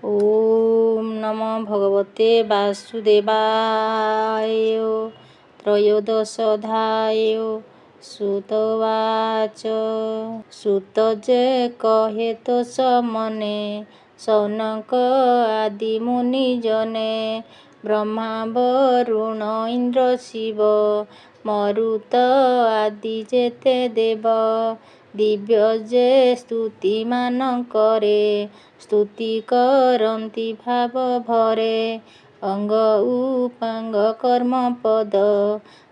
ओम नमो भगवते वासुदेवाय। त्रयोदशोऽध्याय। सुतवाच। सुत जे कहे तो समने, सौनक आदि मुनि जने। ब्रह्मा वरुण इंद्र शिव, मरुत आदि जेते देव। दिव्य जे स्तुति मान करे, स्तुति करନ୍ତି भाव भरे। ଅଙ୍ଗ ଉପାଙ୍ଗ କର୍ମ ପଦ,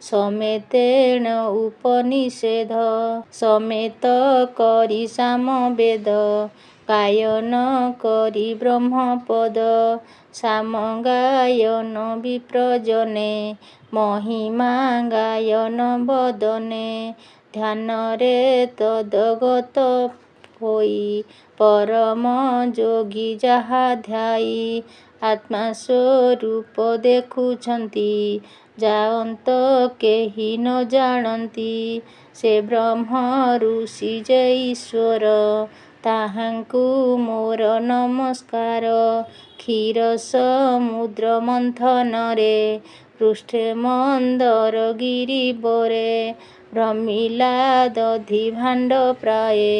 ସମେତେଣ ଉପନିଷେଧ। ସମେତ କରି ସାମବେଦ, ଗାୟନ କରି ବ୍ରହ୍ମପଦ। ସାମ ଗାୟନ ବିପ୍ରଜନେ, ମହିମା ଗାୟନ ବଦନେ। ଧ୍ୟାନରେ ତଦଗତ ହୋଇ, ପରମ ଯୋଗୀ ଯାହା ଧ୍ୟାଇ। ଆତ୍ମା ସ୍ୱରୂପ ଦେଖୁଛନ୍ତି, ଯାଅନ୍ତ କେହି ନ ଜାଣନ୍ତି। ସେ ବ୍ରହ୍ମ ଋଷି ଯେ ଈଶ୍ୱର, ତାହାଙ୍କୁ ମୋର ନମସ୍କାର। କ୍ଷୀର ସମୁଦ୍ର ମନ୍ଥନରେ, ପୃଷ୍ଠେ ମନ୍ଦର ଗିରିବରେ। ଭ୍ରମିଲା ଦଧି ଭାଣ୍ଡ ପ୍ରାୟେ,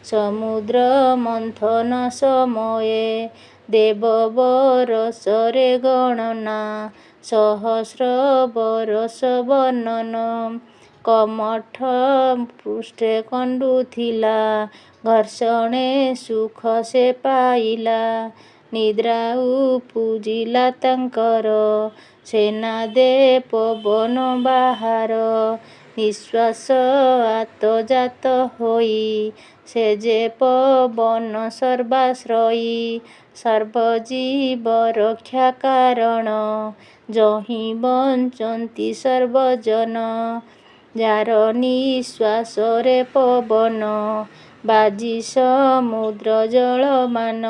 ସମୁଦ୍ର ମନ୍ଥନ ସମୟେ। ଦେବ ବରଷରେ ଗଣନା, ସହସ୍ର ବରଷ ବର୍ଣ୍ଣନ। କମଠ ପୃଷ୍ଠେ କଣ୍ଡୁଥିଲା, ଘର୍ଷଣେ ସୁଖ ସେ ପାଇଲା। ନିଦ୍ରା ଉପୁଜିଲା ତାଙ୍କର, ସେନାଦେ ପବନ ବାହାର। ନିଶ୍ୱାସ ଆତଜାତ ହୋଇ, ସେ ଯେ ପବନ ସର୍ବାଶ୍ରୟୀ। ସର୍ବଜୀବ ରକ୍ଷା କାରଣ, ଯହିଁ ବଞ୍ଚନ୍ତି ସର୍ବଜନ। ଯାର ନିଶ୍ୱାସରେ ପବନ, ବାଜି ସମୁଦ୍ର ଜଳମାନ।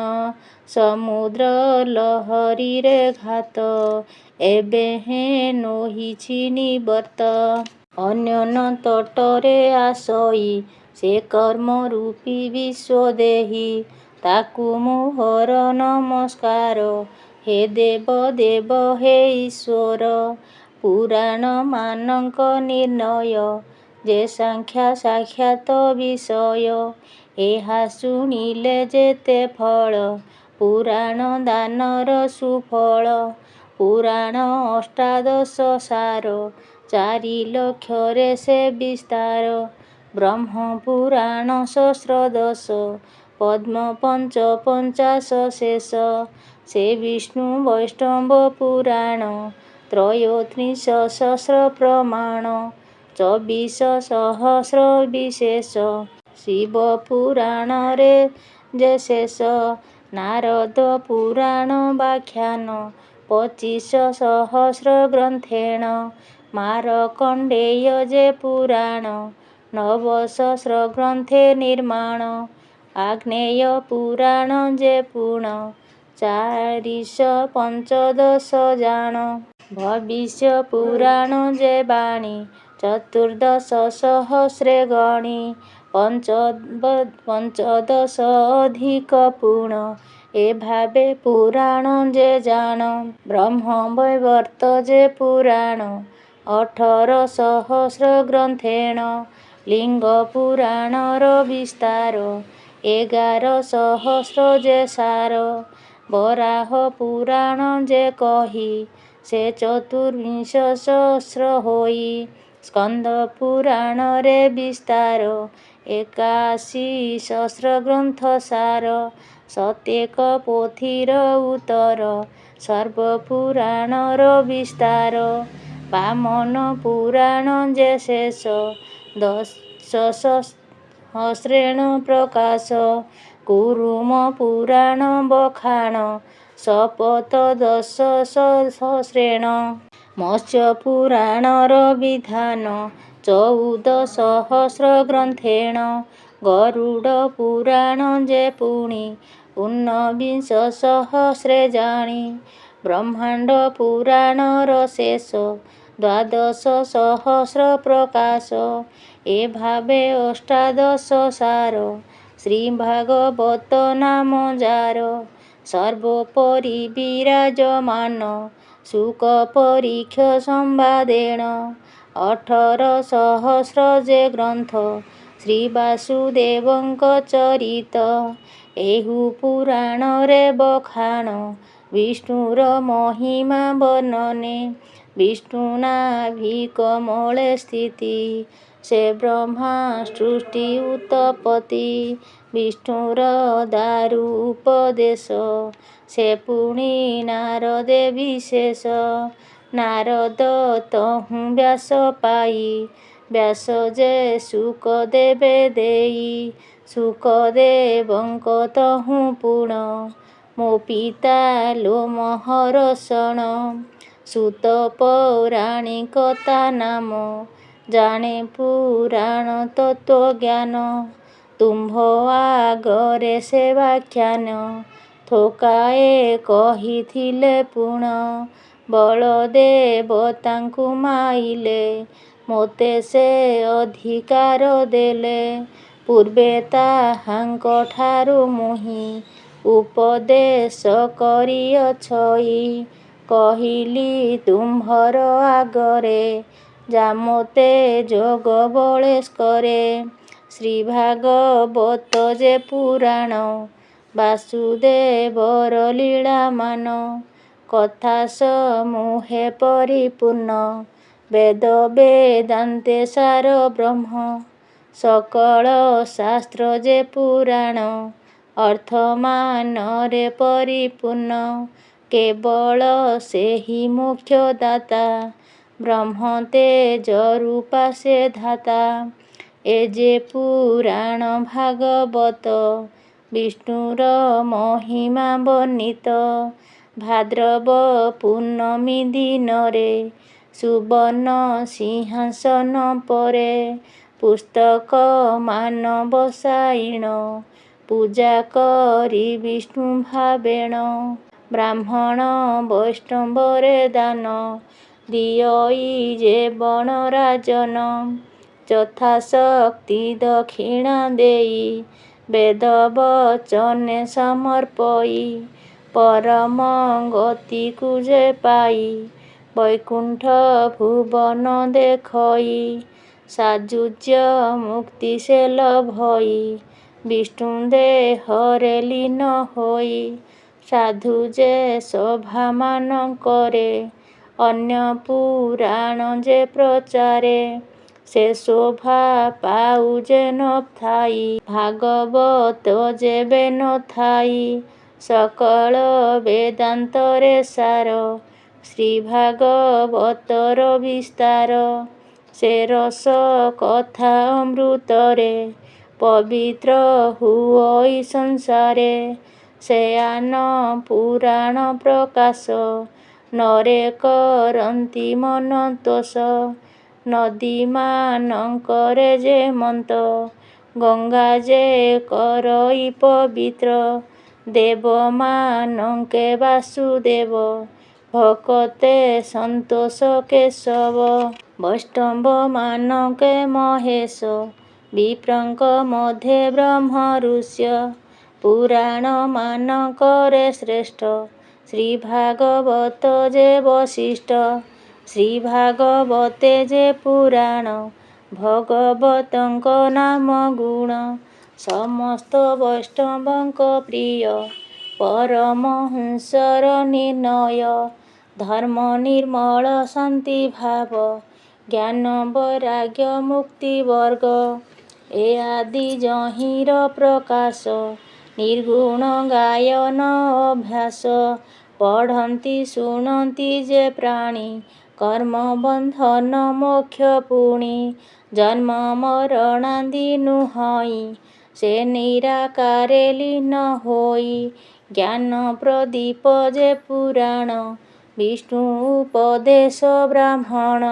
ସମୁଦ୍ର ଲହରୀରେ ଘାତ, ଏବେ ହେଁ ହୋଇଛି ନିବର୍ତ୍ତ। ଅନ୍ୟନ ତଟରେ ଆସଇ, ସେ କର୍ମ ରୂପୀ ବିଶ୍ୱଦେହୀ। ତାକୁ ମୋହର ନମସ୍କାର, ହେ ଦେବ ଦେବ ହେ ଈଶ୍ୱର। ପୁରାଣ ମାନଙ୍କ ନିର୍ଣ୍ଣୟ, ଯେ ସାଂଖ୍ୟ ସାକ୍ଷାତ ବିଷୟ। ଏହା ଶୁଣିଲେ ଯେତେ ଫଳ, ପୁରାଣ ଦାନର ସୁଫଳ। ପୁରାଣ ଅଷ୍ଟାଦଶ ସାର, 4 ଲକ୍ଷରେ ସେ ବିସ୍ତାର। ବ୍ରହ୍ମ ପୁରାଣ ସହସ୍ରଦଶ, ପଦ୍ମ ପଞ୍ଚ50 ଶେଷ। ସେ ବିଷ୍ଣୁ ବୈଷ୍ଣବ ପୁରାଣ, ତ୍ରୟୋତ୍ରିଶ ସହସ୍ର ପ୍ରମାଣ। 24 ସହସ୍ର ବିଶେଷ, ଶିବ ପୁରାଣରେ ଯେ ଶେଷ। ନାରଦ ପୁରାଣ ବ୍ୟାଖ୍ୟାନ, 25 ସହସ୍ର ଗ୍ରନ୍ଥେଣ। ମାରକଣ୍ଡେୟ ଯେ ପୁରାଣ, 9 ସହସ୍ର ଗ୍ରନ୍ଥେ ନିର୍ମାଣ। ଆଗ୍ନେୟ ପୁରାଣ ଯେ ପୁଣ, 415 ଜାଣ। ଭବିଷ୍ୟ ପୁରାଣ ଯେ ବାଣୀ, 14 ସହସ୍ରେ ଗଣି। ପଞ୍ଚଦଶ ଅଧିକ ପୁଣ, ଏ ଭାବେ ପୁରାଣ ଯେ ଜାଣ। ବ୍ରହ୍ମ ବୈବର୍ତ ଯେ ପୁରାଣ, 18 ସହସ୍ର ଗ୍ରନ୍ଥେଣ। ଲିଙ୍ଗ ପୁରାଣର ବିସ୍ତାର, 11 ସହସ୍ର ଯେ ସାର। ବରାହ ପୁରାଣ ଯେ କହି, ସେ 24 ସହସ୍ର ହୋଇ। ସ୍କନ୍ଦ ପୁରାଣରେ ବିସ୍ତାର, 81 ସହସ୍ର ଗ୍ରନ୍ଥ ସାର। ସତ୍ୟେକ ପୋଥିର ଉତ୍ତର, ସର୍ବ ପୁରାଣର ବିସ୍ତାର। ବାମନ ପୁରାଣ ଯେ ଶେଷ, 10 ସହସ୍ରେଣ ପ୍ରକାଶ। କୁରୁମ ପୁରାଣ ବଖାଣ, ଶପଥ 10 ସହସ୍ରେଣ। ମତ୍ସ୍ୟ ପୁରାଣର ବିଧାନ, 14 ସହସ୍ର ଗ୍ରନ୍ଥେଣ। ଗରୁଡ଼ ପୁରାଣ ଯେ ପୁଣି, 19 ସହସ୍ରେ ଜାଣି। ବ୍ରହ୍ମାଣ୍ଡ ପୁରାଣର ଶେଷ, 12 ସହସ୍ର ପ୍ରକାଶ। ଏ ଭାବେ ଅଷ୍ଟାଦଶ ସାର, ଶ୍ରୀ ଭାଗବତ ନାମ ଯାର। ସର୍ବୋପରି ବିରାଜମାନ ଶୁକ ପରୀକ୍ଷ ସମ୍ବାଦେଣ 18 ଯେ ଗ୍ରନ୍ଥ ଶ୍ରୀ ବାସୁଦେବଙ୍କ ଚରିତ ଏହୁ ପୁରାଣରେ ବଖାଣ ବିଷ୍ଣୁର ମହିମା ବର୍ଣ୍ଣନେ ବିଷ୍ଣୁ ନାଭିକମଳେ ସ୍ଥିତି ସେ ବ୍ରହ୍ମା ସୃଷ୍ଟି ଉତ୍ପତ୍ତି ବିଷ୍ଣୁର ଦାରୁ ଉପଦେଶ ସେ ପୁଣି ନାରଦେ ବିଶେଷ ନାରଦ ତହୁଁ ବ୍ୟାସ ପାଇ ବ୍ୟାସ ଯେ ଶୁକଦେବେ ଦେଇ ଶୁକଦେବଙ୍କ ତହୁଁ ପୁଣ ମୋ ପିତା ଲୋମହର୍ଷଣ ସୁତ ପୌରାଣିକତା ନାମ ଜାଣେ ପୁରାଣ ତତ୍ତ୍ୱଜ୍ଞାନ ତୁମ୍ଭ ଆଗରେ ସେ ବ୍ୟାଖ୍ୟାନ ଥୋକାଏ କହିଥିଲେ ପୁଣ ବଳଦେବ ତାଙ୍କୁ ମାଇଲେ ମୋତେ ସେ ଅଧିକାର ଦେଲେ ପୂର୍ବେ ତାହାଙ୍କଠାରୁ ମୁହିଁ ଉପଦେଶ କରିଅଛଇ କହିଲି ତୁମ୍ଭର ଆଗରେ ଯାମତେ ଯୋଗ ବଳେସ୍କରେ ଶ୍ରୀ ଭାଗବତ ଯେ ପୁରାଣ ବାସୁଦେବର ଲୀଳାମାନ କଥା ସମୂହେ ପରିପୂର୍ଣ୍ଣ ବେଦ ବେଦାନ୍ତେ ସାର ବ୍ରହ୍ମ ସକଳ ଶାସ୍ତ୍ର ଯେ ପୁରାଣ ଅର୍ଥମାନରେ ପରିପୂର୍ଣ୍ଣ କେବଳ ସେହି ମୁଖ୍ୟ ଦାତା ବ୍ରହ୍ମ ତେଜ ରୂପା ସେ ଧାତା ଏ ଯେ ପୁରାଣ ଭାଗବତ ବିଷ୍ଣୁର ମହିମା ବର୍ଣ୍ଣିତ ଭାଦ୍ରବ ପୂର୍ଣ୍ଣମୀ ଦିନରେ ସୁବର୍ଣ୍ଣ ସିଂହାସନ ପରେ ପୁସ୍ତକ ମାନ ବସାଇଣ ପୂଜା କରି ବିଷ୍ଣୁ ଭାବେଣ ବ୍ରାହ୍ମଣ ବୈଷ୍ଣବରେ ଦାନ ଦିଅଇ ଯେ ବଣ ରାଜନ ଯଥାଶକ୍ତି ଦକ୍ଷିଣା ଦେଇ ବେଦ ବଚନେ ସମର୍ପଇ ପରମ ଗତିକୁ ଯେ ପାଇ ବୈକୁଣ୍ଠ ଭୁବନ ଦେଖଇ ସାଯୁଜ୍ୟ ମୁକ୍ତି ସେ ଲଭଇ ବିଷ୍ଣୁ ଦେହରେ ଲୀନ ହୋଇ ସାଧୁ ଯେ ସଭାମାନ କରେ ଅନ୍ୟ ପୁରାଣ ଯେ ପ୍ରଚାରେ ସେ ଶୋଭା ପାଉ ଯେ ନଥାଇ ଭାଗବତ ଯେବେ ନଥାଇ ସକଳ ବେଦାନ୍ତରେ ସାର ଶ୍ରୀ ଭାଗବତର ବିସ୍ତାର ସେ ରସ କଥା ଅମୃତରେ ପବିତ୍ର ହୁଅଇ ସଂସାରେ ସେ ଆନ ପୁରାଣ ପ୍ରକାଶ ନରେ କରନ୍ତି ମନତୋଷ ନଦୀମାନଙ୍କରେ ଯେ ମନ୍ତ ଗଙ୍ଗା ଯେ କରଇ ପବିତ୍ର ଦେବମାନଙ୍କେ ବାସୁଦେବ ଭକତେ ସନ୍ତୋଷ କେଶବ ବୈଷ୍ଣବମାନଙ୍କେ ମହେଶ ବିପ୍ରଙ୍କ ମଧ୍ୟେ ବ୍ରହ୍ମ ଋଷ୍ୟ ପୁରାଣମାନଙ୍କରେ ଶ୍ରେଷ୍ଠ ଶ୍ରୀ ଭାଗବତ ଯେ ବଶିଷ୍ଠ ଶ୍ରୀ ଭାଗବତେ ଯେ ପୁରାଣ ଭଗବତଙ୍କ ନାମ ଗୁଣ ସମସ୍ତ ବୈଷ୍ଣବଙ୍କ ପ୍ରିୟ ପରମହଂସର ନିର୍ଣ୍ଣୟ ଧର୍ମ ନିର୍ମଳ ଶାନ୍ତି ଭାବ ଜ୍ଞାନ ବୈରାଗ୍ୟ ମୁକ୍ତି ବର୍ଗ ଏ ଆଦି ଯହିଁର ପ୍ରକାଶ ନିର୍ଗୁଣ ଗାୟନ ଅଭ୍ୟାସ ପଢ଼ନ୍ତି ଶୁଣନ୍ତି ଯେ ପ୍ରାଣୀ କର୍ମ ବନ୍ଧନ ମୋକ୍ଷ ପୁଣି ଜନ୍ମ ମରଣାଦି ନୁହଁଇ ସେ ନିରାକାରେ ଲୀନ ହୋଇ ଜ୍ଞାନ ପ୍ରଦୀପ ଯେ ପୁରାଣ ବିଷ୍ଣୁ ଉପଦେଶ ବ୍ରାହ୍ମଣ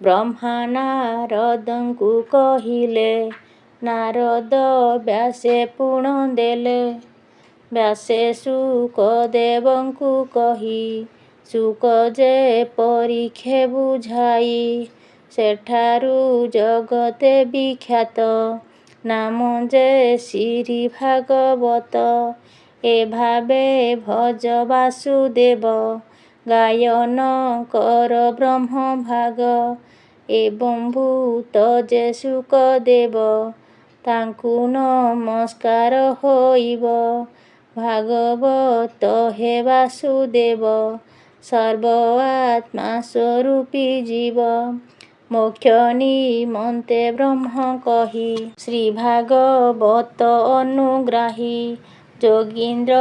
ବ୍ରହ୍ମା ନାରଦଙ୍କୁ କହିଲେ ନାରଦ ବ୍ୟାସେ ପୁଣ ଦେଲେ ବ୍ୟାସେ ଶୁକଦେବଙ୍କୁ କହି ଶୁକ ଯେ ପରୀକ୍ଷେ ବୁଝାଇ ସେଠାରୁ ଜଗତେ ବିଖ୍ୟାତ ନାମ ଯେ ଶ୍ରୀ ଭାଗବତ ଏ ଭାବେ ଭଜ ବାସୁଦେବ। ଗାୟନ କର ବ୍ରହ୍ମ ଭାଗ। ଏବଂ ଭୂତ ଯେ ଶୁକଦେବ। ତାଙ୍କୁ ନମସ୍କାର ହୋଇବ। ଭାଗବତ ହେ ବାସୁଦେବ। ସର୍ବ ଆତ୍ମା ସ୍ୱରୂପୀ ଜୀବ। ମୋକ୍ଷ ନିମନ୍ତେ ବ୍ରହ୍ମ କହି। ଶ୍ରୀ ଭାଗବତ ଅନୁଗ୍ରାହୀ। ଯୋଗୀନ୍ଦ୍ର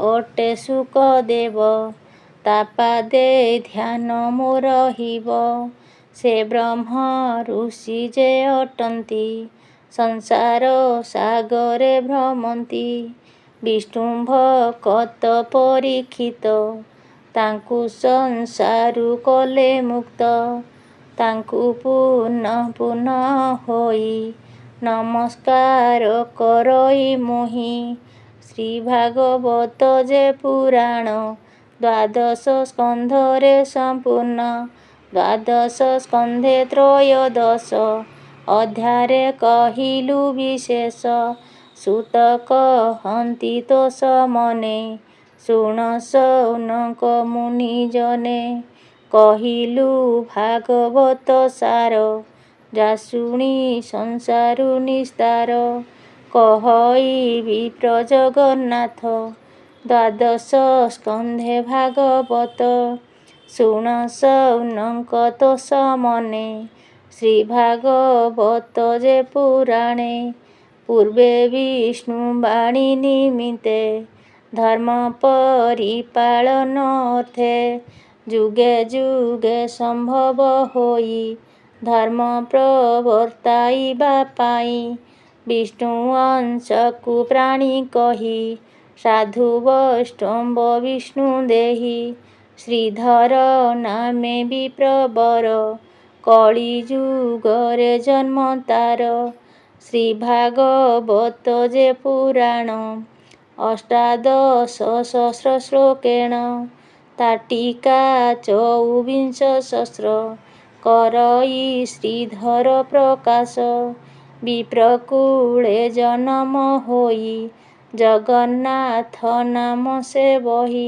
ଅଟେ ଶୁକଦେବ। ତାପାଦେ ଧ୍ୟାନ ମୋ ରହିବ। ସେ ବ୍ରହ୍ମ ଋଷି ଯେ ଅଟନ୍ତି। ସଂସାର ସାଗରେ ଭ୍ରମନ୍ତି। ବିଷ୍ଣୁ ଭକତ ପରୀକ୍ଷିତ। ତାଙ୍କୁ ସଂସାରୁ କଲେ ମୁକ୍ତ। ତାଙ୍କୁ ପୁନଃ ପୁନଃ ହୋଇ ନମସ୍କାର କରଇ ମୁହିଁ। ଶ୍ରୀ ଭାଗବତ ଯେ ପୁରାଣ। ଦ୍ୱାଦଶ ସ୍କନ୍ଧରେ ସମ୍ପୂର୍ଣ୍ଣ। ଦ୍ୱାଦଶ ସ୍କନ୍ଧେ ତ୍ରୟୋଦଶ ଅଧ୍ୟାୟରେ କହିଲୁ ବିଶେଷ। ସୂତ କହନ୍ତି ତୋଷ ମନେ। ଶୁଣ ସୌନକ ମୁନିଜନେ। କହିଲୁ ଭାଗବତ ସାର। ଯା ଶୁଣି ସଂସାରୁ ନିସ୍ତାର। କହଇ ବିପ୍ର ଜଗନ୍ନାଥ। ଦ୍ୱାଦଶ ସ୍କନ୍ଧେ ଭାଗବତ। ଶୁଣ ସୌନକ ତୋଷ ମନେ। ଶ୍ରୀ ଭାଗବତ ଯେ ପୁରାଣେ। ପୂର୍ବେ ବିଷ୍ଣୁ ବାଣୀ ନିମିତ୍ତେ। ଧର୍ମ ପରିପାଳନ ଅର୍ଥେ। ଯୁଗେ ଯୁଗେ ସମ୍ଭବ ହୋଇ। ଧର୍ମ ପ୍ରବର୍ତ୍ତାଇବା ପାଇଁ। ବିଷ୍ଣୁ ଅଂଶକୁ ପ୍ରାଣୀ କହି। ସାଧୁ ବୈଷ୍ଣବ ବିଷ୍ଣୁ ଦେହି। ଶ୍ରୀଧର ନାମେ ବିପ୍ରବର। କଳି ଯୁଗରେ ଜନ୍ମ ତାର। ଶ୍ରୀ ଭାଗବତ ଯେ ପୁରାଣ। ଅଷ୍ଟାଦଶ ସହସ୍ର ଶ୍ଲୋକେଣ। ତାଟିକା ଚଉବିଂଶ ସହସ୍ର। କରଇ ଶ୍ରୀଧର ପ୍ରକାଶ। ବିପ୍ରକୁଳେ ଜନମ ହୋଇ। ଜଗନ୍ନାଥ ନାମ ସେ ବହି।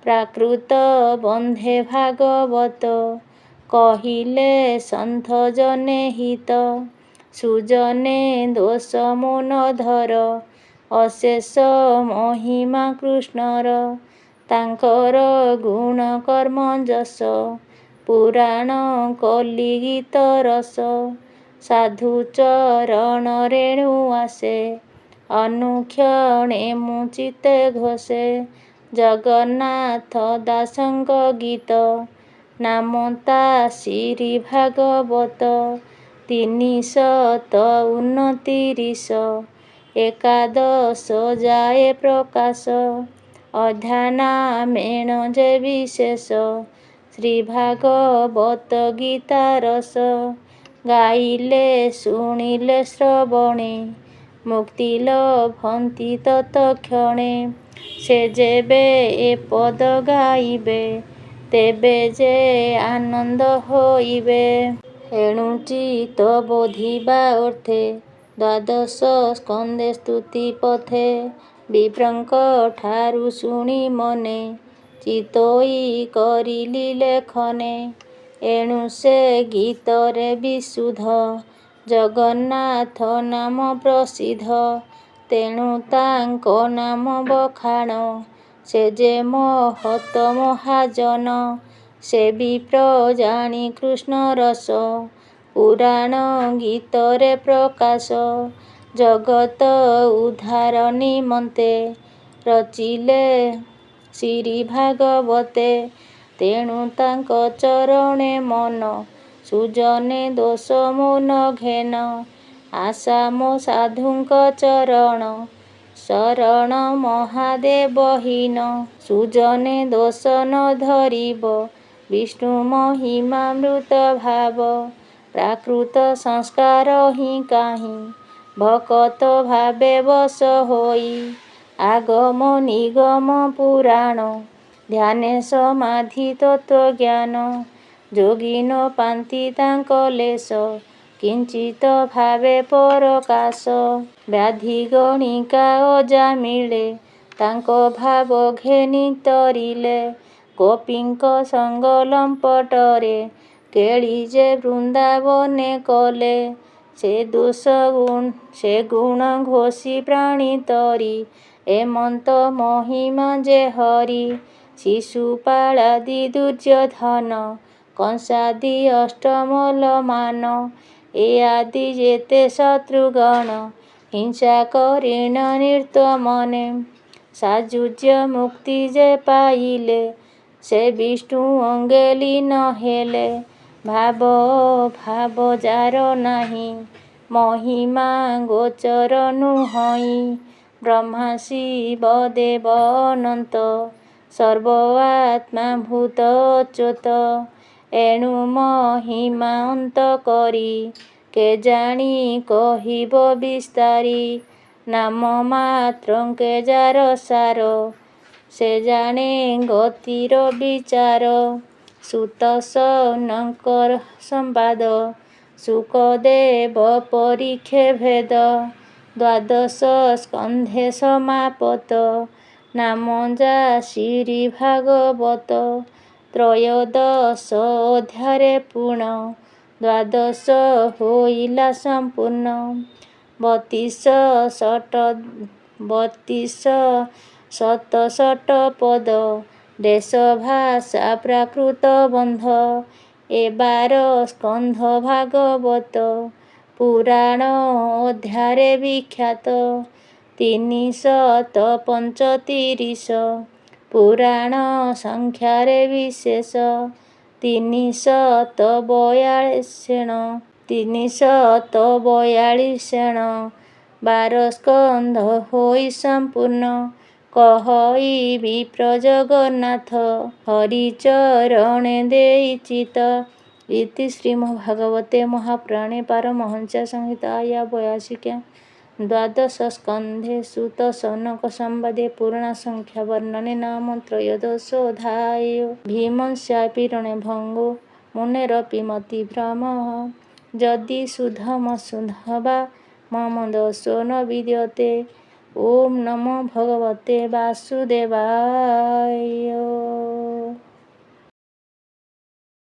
ପ୍ରାକୃତ ବନ୍ଧେ ଭାଗବତ। କହିଲେ ସନ୍ଥ ଜନେ ହିତ। ସୁଜନେ ଦୋଷ ମନ ଧର। ଅଶେଷ ମହିମା କୃଷ୍ଣର। ତାଙ୍କର ଗୁଣ କର୍ମ ଯଶ। ପୁରାଣ କଲି ଗୀତ ରସ। ସାଧୁ ଚରଣ ରେଣୁ ଆସେ। ଅନୁକ୍ଷଣେ ମୁଁ ଚିତ୍ତେ ଘୋଷେ। ଜଗନ୍ନାଥ ଦାସଙ୍କ ଗୀତ। ନାମ ତା ଶ୍ରୀ ଭାଗବତ। 329। ଏକାଦଶ ଯାଏ ପ୍ରକାଶ। ଅଧ୍ୟାନାମେଣ ଯେ ବିଶେଷ। ଶ୍ରୀ ଭାଗବତ ଗୀତା ରସ। ଗାଇଲେ ଶୁଣିଲେ ଶ୍ରବଣେ। ମୁକ୍ତି ଲଭନ୍ତି ତତକ୍ଷଣେ। ସେ ଯେବେ ଏ ପଦ ଗାଇବେ। ତେବେ ଯେ ଆନନ୍ଦ ହୋଇବେ। ଏଣୁ ଚିତ୍ତ ବୋଧିବା ଅର୍ଥେ। ଦ୍ୱାଦଶ ସ୍କନ୍ଧେ ସ୍ତୁତି ପଥେ। ବିପ୍ରଙ୍କ ଠାରୁ ଶୁଣି ମନେ। ଚିତ୍ତୋଇ କରିଲି ଲେଖନେ। ଏଣୁ ସେ ଗୀତରେ ବିଶୁଦ୍ଧ। ଜଗନ୍ନାଥ ନାମ ପ୍ରସିଦ୍ଧ। ତେଣୁ ତାଙ୍କ ନାମ ବଖାଣ। ସେ ଯେ ମହତ ମହାଜନ। ସେ ବିପ୍ର ଜାଣି କୃଷ୍ଣ ରସ। ପୁରାଣ ଗୀତରେ ପ୍ରକାଶ। ଜଗତ ଉଦ୍ଧାର ନିମନ୍ତେ। ରଚିଲେ ଶ୍ରୀ ଭାଗବତେ। ତେଣୁ ତାଙ୍କ ଚରଣେ ମନ। ସୁଜନେ ଦୋଷ ମନ ଘେନ। ଆଶା ମୋ ସାଧୁଙ୍କ ଚରଣ। ଶରଣ ମହାଦେବ ହୀନ। ସୁଜନେ ଦୋଷ ନ ଧରିବ। ବିଷ୍ଣୁ ମହିମାମୃତ ଭାବ। ପ୍ରାକୃତ ସଂସ୍କାର ହିଁ କାହିଁ। ଭକତ ଭାବେ ବଶ ହୋଇ। ଆଗମ ନିଗମ ପୁରାଣ। ଧ୍ୟାନେ ସମାଧି ତତ୍ତ୍ୱଜ୍ଞାନ। ଯୋଗୀ ନ ପାନ୍ତି ତାଙ୍କ ଲେଶ। କିଞ୍ଚିତ ଭାବେ ପରକାଶ। ବ୍ୟାଧି ଗଣିକା ଅଜାମିଳେ। ତାଙ୍କ ଭାବ ଘେନି ତରିଲେ ଗୋପୀଙ୍କ ସଙ୍ଗ ଲମ୍ପଟରେ କେଳି ଯେ ବୃନ୍ଦାବନେ କଲେ ସେ ଗୁଣ ଘୋଷି ପ୍ରାଣୀ ତରି ଏମନ୍ତ ମହିମା ଯେ ହରି ଶିଶୁପାଳାଦି ଦୁର୍ଯ୍ୟୋଧନ କଂସାଦି ଅଷ୍ଟମଲ ମାନ ଏ ଆଦି ଯେତେ ଶତ୍ରୁଗଣ ହିଂସା କରିଣ ନିର୍ତ୍ତମନେ ସାଯୁଜ୍ୟ ମୁକ୍ତି ଯେ ପାଇଲେ ସେ ବିଷ୍ଣୁ ଅଙ୍ଗେ ଲୀନ ହେଲେ ଭାବ ଯାର ନାହିଁ ମହିମା ଗୋଚର ନୁହଁଇ ବ୍ରହ୍ମା ଶିବ ଦେବ ଅନନ୍ତ ସର୍ବ ଆତ୍ମା ଭୂତ ଅଚ୍ୟୁତ ଏଣୁ ମହିମା ଅନ୍ତ କରି କେଜାଣି କହିବ ବିସ୍ତାରି ନାମ ମାତ୍ରକେ ଯାର ସାର ସେ ଜାଣେ ଗତିର ବିଚାର ସୁତ ସନଙ୍କର ସମ୍ବାଦ ସୁକଦେବ ପରୀକ୍ଷେ ଭେଦ ଦ୍ୱାଦଶ ସ୍କନ୍ଧେ ସମାପତ ନାମ ଯାସିରି ଭାଗବତ ତ୍ରୟୋଦଶ ଅଧ୍ୟାୟରେ ପୂର୍ଣ୍ଣ ଦ୍ୱାଦଶ ହୋଇଲା ସମ୍ପୂର୍ଣ୍ଣ 32 ଶତଷଟ ପଦ ଦେଶ ଭାଷା ପ୍ରାକୃତ ବନ୍ଧ 12 ସ୍କନ୍ଧ ଭାଗବତ ପୁରାଣ ଅଧ୍ୟାୟରେ ବିଖ୍ୟାତ 335 ପୁରାଣ ସଂଖ୍ୟାରେ ବିଶେଷ 342 12 ସ୍କନ୍ଧ ହୋଇ ସମ୍ପୂର୍ଣ୍ଣ କହିବି ପ୍ରଜଗନ୍ନାଥ ହରିଚରଣେ ଦେଇ ଚିତ ଇତି ଶ୍ରୀମଦ୍ଭାଗବତେ ମହାପୁରାଣେ ପାରମହଂସ୍ୟା ସଂହିତାୟା 82 ଦ୍ୱାଦଶ ସ୍କନ୍ଧେ ସୁତ ସନକ ସମ୍ବାଦେ ପୁରାଣ ସଂଖ୍ୟା ବର୍ଣ୍ଣନେ ନାମ ତ୍ରୟୋଦଶୋऽଧ୍ୟାୟଃ ଭୀମସ୍ୟାପି ରଣେ ଭଙ୍ଗୋ ମୁନେରପି ମତିଭ୍ରମଃ ଯଦି ସୁଧମ ସୁଧବା ମମ ଦୋଷो ନ ବିଦ୍ୟତେ ଓಂ ନମୋ ଭଗବତେ ବାସୁଦେବାୟ।